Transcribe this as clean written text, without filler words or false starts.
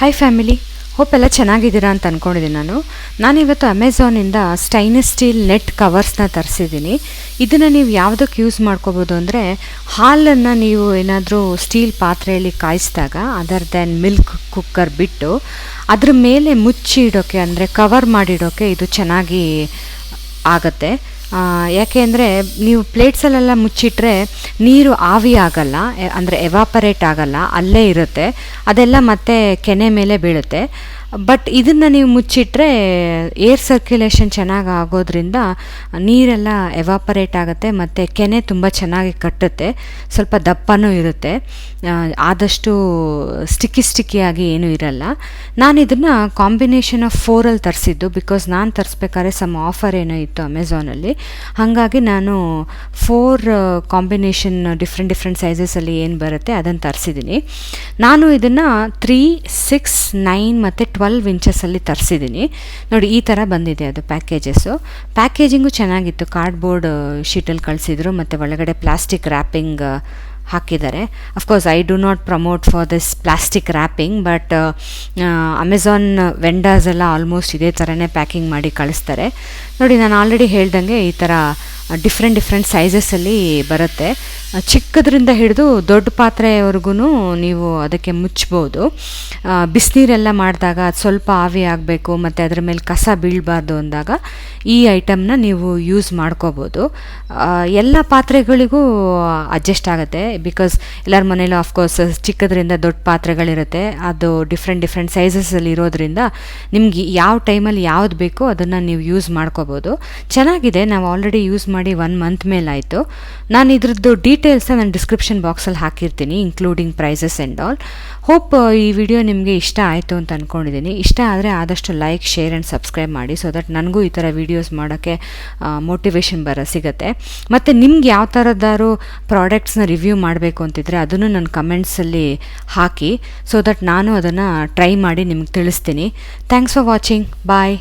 Hi family, hope ಎಲ್ಲ ಚೆನ್ನಾಗಿದ್ದೀರಾ ಅಂತ ಅಂದ್ಕೊಂಡಿದ್ದೀನಿ. ನಾನಿವತ್ತು ಅಮೆಝಾನಿಂದ ಸ್ಟೈನ್ಲೆಸ್ ಸ್ಟೀಲ್ ನೆಟ್ ಕವರ್ಸ್ನ ತರಿಸಿದ್ದೀನಿ. ಇದನ್ನು ನೀವು ಯಾವುದಕ್ಕೆ ಯೂಸ್ ಮಾಡ್ಕೋಬೋದು ಅಂದರೆ, ಹಾಲನ್ನು ನೀವು ಏನಾದರೂ ಸ್ಟೀಲ್ ಪಾತ್ರೆಯಲ್ಲಿ ಕಾಯಿಸಿದಾಗ ಅದರ್ ದೆನ್ ಮಿಲ್ಕ್ ಕುಕ್ಕರ್ ಬಿಟ್ಟು ಅದ್ರ ಮೇಲೆ ಮುಚ್ಚಿ ಇಡೋಕ್ಕೆ ಅಂದರೆ ಕವರ್ ಮಾಡಿಡೋಕ್ಕೆ ಇದು ಚೆನ್ನಾಗಿ ಆಗುತ್ತೆ. ಯಾಕೆ ಅಂದರೆ ನೀವು ಪ್ಲೇಟ್ಸಲ್ಲೆಲ್ಲ ಮುಚ್ಚಿಟ್ರೆ ನೀರು ಆವಿ ಆಗಲ್ಲ, ಅಂದರೆ ಎವಾಪರೇಟ್ ಆಗಲ್ಲ, ಅಲ್ಲೇ ಇರುತ್ತೆ, ಅದೆಲ್ಲ ಮತ್ತೆ ಕೆನೆ ಮೇಲೆ ಬೀಳುತ್ತೆ. ಬಟ್ ಇದನ್ನು ನೀವು ಮುಚ್ಚಿಟ್ರೆ ಏರ್ ಸರ್ಕ್ಯುಲೇಷನ್ ಚೆನ್ನಾಗಿ ಆಗೋದ್ರಿಂದ ನೀರೆಲ್ಲ ಎವಾಪರೇಟ್ ಆಗುತ್ತೆ ಮತ್ತು ಕೆನೆ ತುಂಬ ಚೆನ್ನಾಗಿ ಕಟ್ಟುತ್ತೆ, ಸ್ವಲ್ಪ ದಪ್ಪನೂ ಇರುತ್ತೆ, ಆದಷ್ಟು ಸ್ಟಿಕ್ಕಿಯಾಗಿ ಏನೂ ಇರಲ್ಲ. ನಾನು ಇದನ್ನು ಕಾಂಬಿನೇಷನ್ ಆಫ್ 4ಅಲ್ಲಿ ತರಿಸಿದ್ದು, ಬಿಕಾಸ್ ನಾನು ತರಿಸ್ಬೇಕಾದ್ರೆ ಸಮ್ ಆಫರ್ ಏನೋ ಇತ್ತು ಅಮೆಝಾನಲ್ಲಿ. ಹಾಗಾಗಿ ನಾನು 4 ಕಾಂಬಿನೇಷನ್ ಡಿಫ್ರೆಂಟ್ ಸೈಜಸಲ್ಲಿ ಏನು ಬರುತ್ತೆ ಅದನ್ನು ತರಿಸಿದ್ದೀನಿ. ನಾನು ಇದನ್ನು 3, 6, 9 ಮತ್ತು 12 ಇಂಚಸಲ್ಲಿ ತರಿಸಿದ್ದೀನಿ. ನೋಡಿ, ಈ ಥರ ಬಂದಿದೆ ಅದು ಪ್ಯಾಕೇಜಿಂಗು ಚೆನ್ನಾಗಿತ್ತು. ಕಾರ್ಡ್ಬೋರ್ಡ್ ಶೀಟಲ್ಲಿ ಕಳಿಸಿದ್ರು ಮತ್ತು ಒಳಗಡೆ ಪ್ಲಾಸ್ಟಿಕ್ ರ್ಯಾಪಿಂಗ್ ಹಾಕಿದ್ದಾರೆ. Of course I do not promote for this plastic wrapping, but Amazon vendors ಎಲ್ಲ ಆಲ್ಮೋಸ್ಟ್ ಇದೇ ಥರನೇ ಪ್ಯಾಕಿಂಗ್ ಮಾಡಿ ಕಳಿಸ್ತಾರೆ. ನೋಡಿ, ನಾನು ಆಲ್ರೆಡಿ ಹೇಳ್ದಂಗೆ ಈ ಥರ ಡಿಫ್ರೆಂಟ್ ಸೈಜಸಲ್ಲಿ ಬರುತ್ತೆ. ಚಿಕ್ಕದ್ರಿಂದ ಹಿಡಿದು ದೊಡ್ಡ ಪಾತ್ರೆವರೆಗೂ ನೀವು ಅದಕ್ಕೆ ಮುಚ್ಬೋದು. ಬಿಸಿನೀರೆಲ್ಲ ಮಾಡಿದಾಗ ಅದು ಸ್ವಲ್ಪ ಆವಿ ಆಗಬೇಕು ಮತ್ತು ಅದರ ಮೇಲೆ ಕಸ ಬೀಳಬಾರ್ದು ಅಂದಾಗ ಈ ಐಟಮ್ನ ನೀವು ಯೂಸ್ ಮಾಡ್ಕೋಬೋದು. ಎಲ್ಲ ಪಾತ್ರೆಗಳಿಗೂ ಅಡ್ಜಸ್ಟ್ ಆಗುತ್ತೆ, ಬಿಕಾಸ್ ಎಲ್ಲರ ಮನೇಲೂ ಆಫ್ಕೋರ್ಸ್ ಚಿಕ್ಕದ್ರಿಂದ ದೊಡ್ಡ ಪಾತ್ರೆಗಳಿರುತ್ತೆ. ಅದು ಡಿಫ್ರೆಂಟ್ ಸೈಜಸಲ್ಲಿ ಇರೋದ್ರಿಂದ ನಿಮ್ಗೆ ಯಾವ ಟೈಮಲ್ಲಿ ಯಾವ್ದು ಬೇಕೋ ಅದನ್ನು ನೀವು ಯೂಸ್ ಮಾಡ್ಕೋಬೋದು. ಚೆನ್ನಾಗಿದೆ. ನಾವು ಆಲ್ರೆಡಿ ಯೂಸ್ ಮಾಡಿ 1 ಮಂತ್ ಮೇಲಾಯಿತು. ನಾನು ಇದ್ರದ್ದು ಡೀಟೇಲ್ಸ್ನ ನಾನು ಡಿಸ್ಕ್ರಿಪ್ಷನ್ ಬಾಕ್ಸಲ್ಲಿ ಹಾಕಿರ್ತೀನಿ, including prices and all. Hope ಈ ವಿಡಿಯೋ ನಿಮಗೆ ಇಷ್ಟ ಆಯಿತು ಅಂತ ಅಂದ್ಕೊಂಡಿದ್ದೀನಿ. ಇಷ್ಟ ಆದರೆ ಆದಷ್ಟು ಲೈಕ್, ಶೇರ್ ಆ್ಯಂಡ್ ಸಬ್ಸ್ಕ್ರೈಬ್ ಮಾಡಿ, ಸೊ ದಟ್ ನನಗೂ ಈ ಥರ ವೀಡಿಯೋಸ್ ಮಾಡೋಕ್ಕೆ ಮೋಟಿವೇಶನ್ ಸಿಗುತ್ತೆ. ಮತ್ತು ನಿಮ್ಗೆ ಯಾವ ಥರದ್ದಾರು ಪ್ರಾಡಕ್ಟ್ಸ್ನ ರಿವ್ಯೂ ಮಾಡಬೇಕು ಅಂತಿದ್ರೆ ಅದನ್ನು ನನ್ನ ಕಮೆಂಟ್ಸಲ್ಲಿ ಹಾಕಿ, ಸೊ ದಟ್ ನಾನು ಅದನ್ನು ಟ್ರೈ ಮಾಡಿ ನಿಮ್ಗೆ ತಿಳಿಸ್ತೀನಿ. Thanks for watching. ಬಾಯ್.